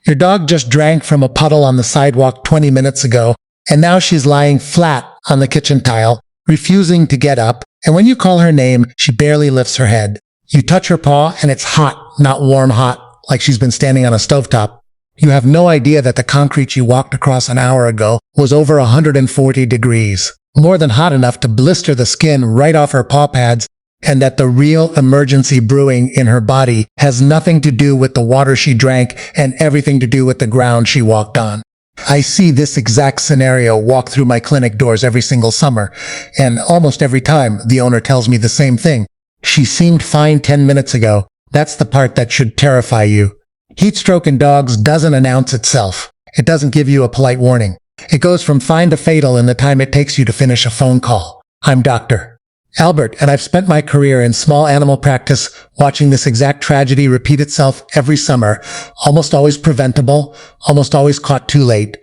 Your dog just drank from a puddle on the sidewalk 20 minutes ago, and now she's lying flat on the kitchen tile, refusing to get up, and when you call her name, she barely lifts her head. You touch her paw, and it's hot, not warm hot, like she's been standing on a stovetop. You have no idea that the concrete you walked across an hour ago was over 140 degrees, more than hot enough to blister the skin right off her paw pads, and that the real emergency brewing in her body has nothing to do with the water she drank and everything to do with the ground she walked on. I see this exact scenario walk through my clinic doors every single summer, and almost every time the owner tells me the same thing. She seemed fine 10 minutes ago. That's the part that should terrify you. Heat stroke in dogs doesn't announce itself. It doesn't give you a polite warning. It goes from fine to fatal in the time it takes you to finish a phone call. I'm Dr. Albert, and I've spent my career in small animal practice watching this exact tragedy repeat itself every summer, almost always preventable, almost always caught too late.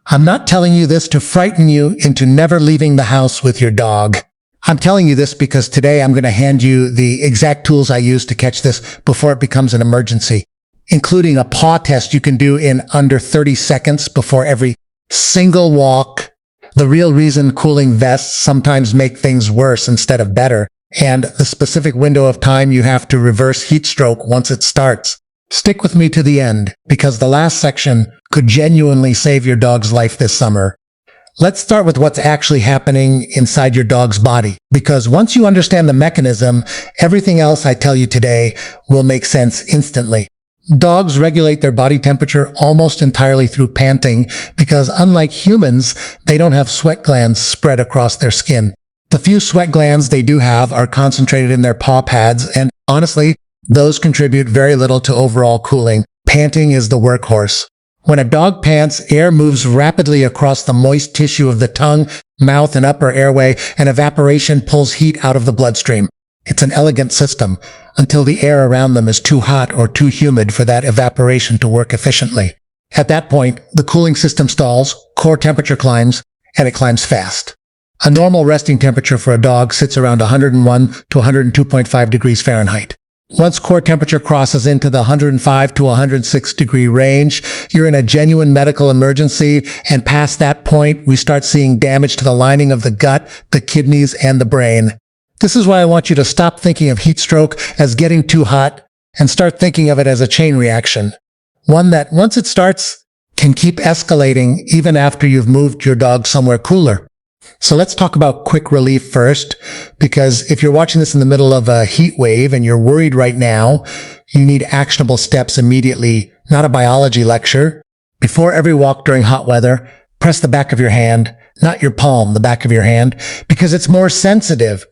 I'm not telling you this to frighten you into never leaving the house with your dog. I'm telling you this because today I'm going to hand you the exact tools I use to catch this before it becomes an emergency, including a paw test you can do in under 30 seconds before every single walk. The real reason cooling vests sometimes make things worse instead of better, and the specific window of time you have to reverse heat stroke once it starts. Stick with me to the end, because the last section could genuinely save your dog's life this summer. Let's start with what's actually happening inside your dog's body, because once you understand the mechanism, everything else I tell you today will make sense instantly. Dogs regulate their body temperature almost entirely through panting because, unlike humans, they don't have sweat glands spread across their skin. The few sweat glands they do have are concentrated in their paw pads, and honestly, those contribute very little to overall cooling. Panting is the workhorse. When a dog pants, air moves rapidly across the moist tissue of the tongue, mouth, and upper airway, and evaporation pulls heat out of the bloodstream. It's an elegant system, until the air around them is too hot or too humid for that evaporation to work efficiently. At that point, the cooling system stalls, core temperature climbs, and it climbs fast. A normal resting temperature for a dog sits around 101 to 102.5 degrees Fahrenheit. Once core temperature crosses into the 105 to 106 degree range, you're in a genuine medical emergency, and past that point, we start seeing damage to the lining of the gut, the kidneys, and the brain. This is why I want you to stop thinking of heat stroke as getting too hot and start thinking of it as a chain reaction. One that, once it starts, can keep escalating even after you've moved your dog somewhere cooler. So let's talk about quick relief first, because if you're watching this in the middle of a heat wave and you're worried right now, you need actionable steps immediately, not a biology lecture. Before every walk during hot weather, press the back of your hand, not your palm, the back of your hand, because it's more sensitive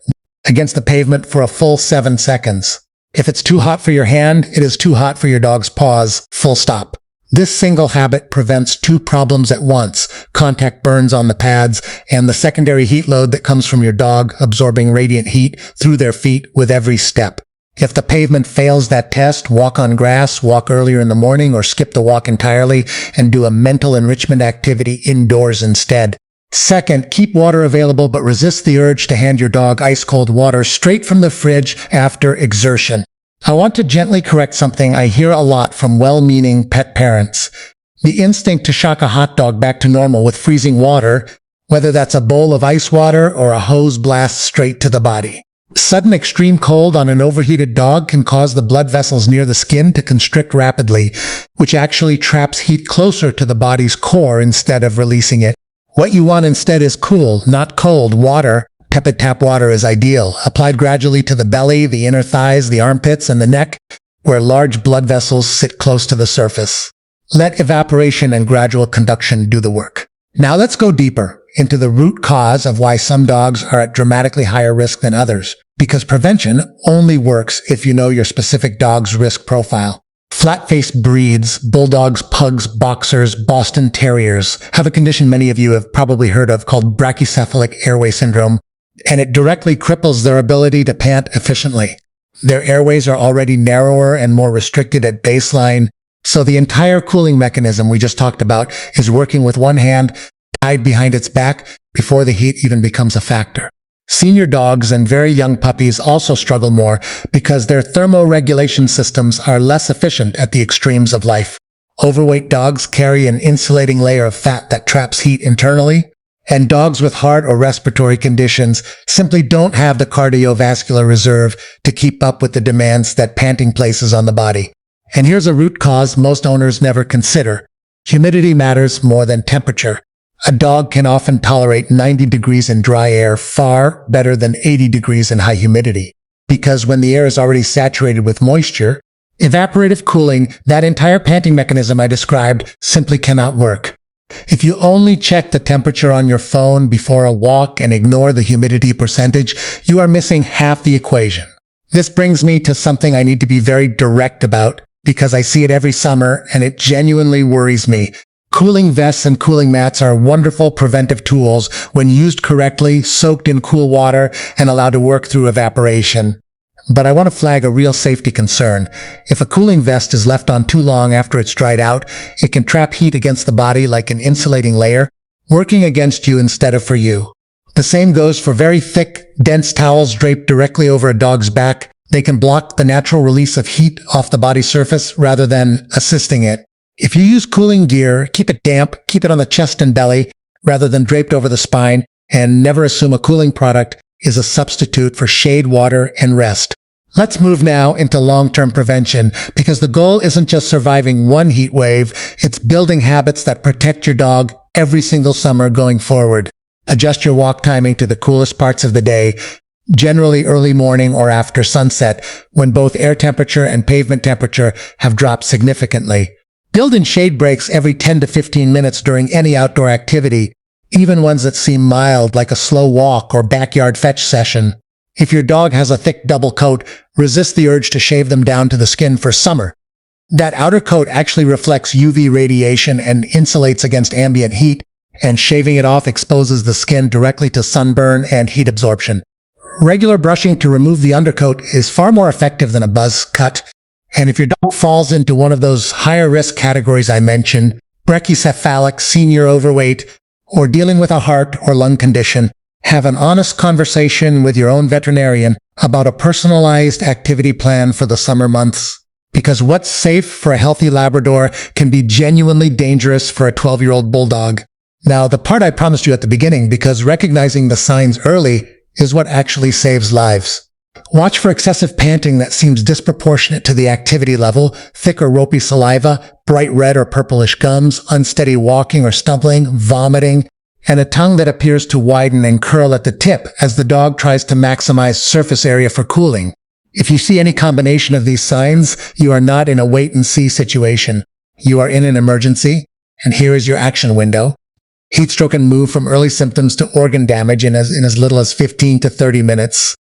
against the pavement for a full 7 seconds. If it's too hot for your hand, it is too hot for your dog's paws, full stop. This single habit prevents two problems at once: contact burns on the pads and the secondary heat load that comes from your dog absorbing radiant heat through their feet with every step. If the pavement fails that test, walk on grass, walk earlier in the morning, or skip the walk entirely and do a mental enrichment activity indoors instead. Second, keep water available, but resist the urge to hand your dog ice-cold water straight from the fridge after exertion. I want to gently correct something I hear a lot from well-meaning pet parents. The instinct to shock a hot dog back to normal with freezing water, whether that's a bowl of ice water or a hose blast straight to the body. Sudden extreme cold on an overheated dog can cause the blood vessels near the skin to constrict rapidly, which actually traps heat closer to the body's core instead of releasing it. What you want instead is cool, not cold, water. Tepid tap water is ideal, applied gradually to the belly, the inner thighs, the armpits, and the neck, where large blood vessels sit close to the surface. Let evaporation and gradual conduction do the work. Now let's go deeper into the root cause of why some dogs are at dramatically higher risk than others, because prevention only works if you know your specific dog's risk profile. Flat-faced breeds, bulldogs, pugs, boxers, Boston Terriers, have a condition many of you have probably heard of called brachycephalic airway syndrome, and it directly cripples their ability to pant efficiently. Their airways are already narrower and more restricted at baseline, so the entire cooling mechanism we just talked about is working with one hand tied behind its back before the heat even becomes a factor. Senior dogs and very young puppies also struggle more because their thermoregulation systems are less efficient at the extremes of life. Overweight dogs carry an insulating layer of fat that traps heat internally, and dogs with heart or respiratory conditions simply don't have the cardiovascular reserve to keep up with the demands that panting places on the body. And here's a root cause most owners never consider. Humidity matters more than temperature. A dog can often tolerate 90 degrees in dry air far better than 80 degrees in high humidity. Because when the air is already saturated with moisture, evaporative cooling, that entire panting mechanism I described, simply cannot work. If you only check the temperature on your phone before a walk and ignore the humidity percentage, you are missing half the equation. This brings me to something I need to be very direct about because I see it every summer and it genuinely worries me. Cooling vests and cooling mats are wonderful preventive tools when used correctly, soaked in cool water, and allowed to work through evaporation. But I want to flag a real safety concern. If a cooling vest is left on too long after it's dried out, it can trap heat against the body like an insulating layer, working against you instead of for you. The same goes for very thick, dense towels draped directly over a dog's back. They can block the natural release of heat off the body surface rather than assisting it. If you use cooling gear, keep it damp, keep it on the chest and belly rather than draped over the spine, and never assume a cooling product is a substitute for shade, water, and rest. Let's move now into long-term prevention, because the goal isn't just surviving one heat wave, it's building habits that protect your dog every single summer going forward. Adjust your walk timing to the coolest parts of the day, generally early morning or after sunset, when both air temperature and pavement temperature have dropped significantly. Build in shade breaks every 10 to 15 minutes during any outdoor activity, even ones that seem mild, like a slow walk or backyard fetch session. If your dog has a thick double coat, resist the urge to shave them down to the skin for summer. That outer coat actually reflects UV radiation and insulates against ambient heat, and shaving it off exposes the skin directly to sunburn and heat absorption. Regular brushing to remove the undercoat is far more effective than a buzz cut. And if your dog falls into one of those higher risk categories I mentioned, brachycephalic, senior overweight, or dealing with a heart or lung condition, have an honest conversation with your own veterinarian about a personalized activity plan for the summer months. Because what's safe for a healthy Labrador can be genuinely dangerous for a 12-year-old bulldog. Now, the part I promised you at the beginning, because recognizing the signs early is what actually saves lives. Watch for excessive panting that seems disproportionate to the activity level, thick or ropey saliva, bright red or purplish gums, unsteady walking or stumbling, vomiting, and a tongue that appears to widen and curl at the tip as the dog tries to maximize surface area for cooling. If you see any combination of these signs, you are not in a wait-and-see situation. You are in an emergency, and here is your action window. Heatstroke can move from early symptoms to organ damage in as little as 15 to 30 minutes.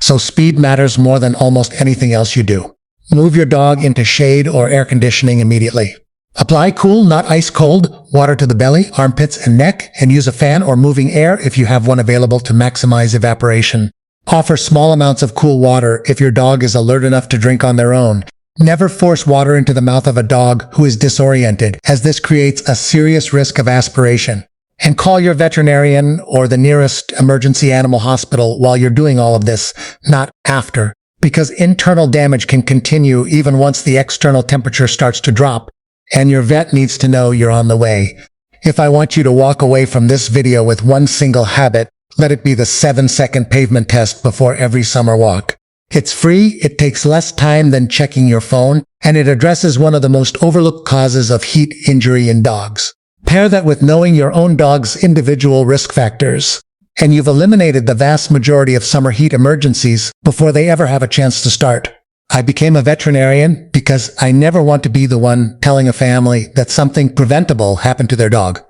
So speed matters more than almost anything else you do. Move your dog into shade or air conditioning immediately. Apply cool, not ice cold, water to the belly, armpits, and neck, and use a fan or moving air if you have one available to maximize evaporation. Offer small amounts of cool water if your dog is alert enough to drink on their own. Never force water into the mouth of a dog who is disoriented, as this creates a serious risk of aspiration. And call your veterinarian or the nearest emergency animal hospital while you're doing all of this, not after, because internal damage can continue even once the external temperature starts to drop, and your vet needs to know you're on the way. If I want you to walk away from this video with one single habit, let it be the 7-second pavement test before every summer walk. It's free, it takes less time than checking your phone, and it addresses one of the most overlooked causes of heat injury in dogs. Pair that with knowing your own dog's individual risk factors, and you've eliminated the vast majority of summer heat emergencies before they ever have a chance to start. I became a veterinarian because I never want to be the one telling a family that something preventable happened to their dog.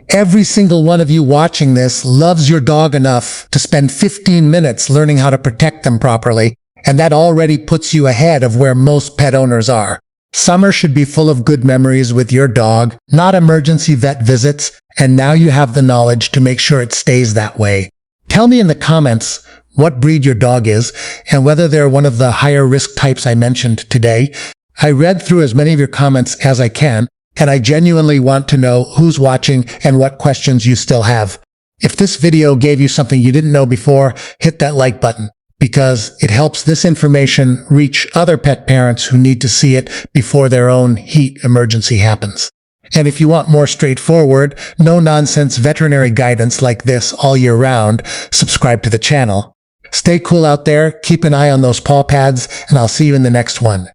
Every single one of you watching this loves your dog enough to spend 15 minutes learning how to protect them properly, and that already puts you ahead of where most pet owners are. Summer should be full of good memories with your dog, not emergency vet visits, and now you have the knowledge to make sure it stays that way. Tell me in the comments what breed your dog is, and whether they're one of the higher risk types I mentioned today. I read through as many of your comments as I can, and I genuinely want to know who's watching and what questions you still have. If this video gave you something you didn't know before, hit that like button. because it helps this information reach other pet parents who need to see it before their own heat emergency happens. And if you want more straightforward, no-nonsense veterinary guidance like this all year round, subscribe to the channel. Stay cool out there, keep an eye on those paw pads, and I'll see you in the next one.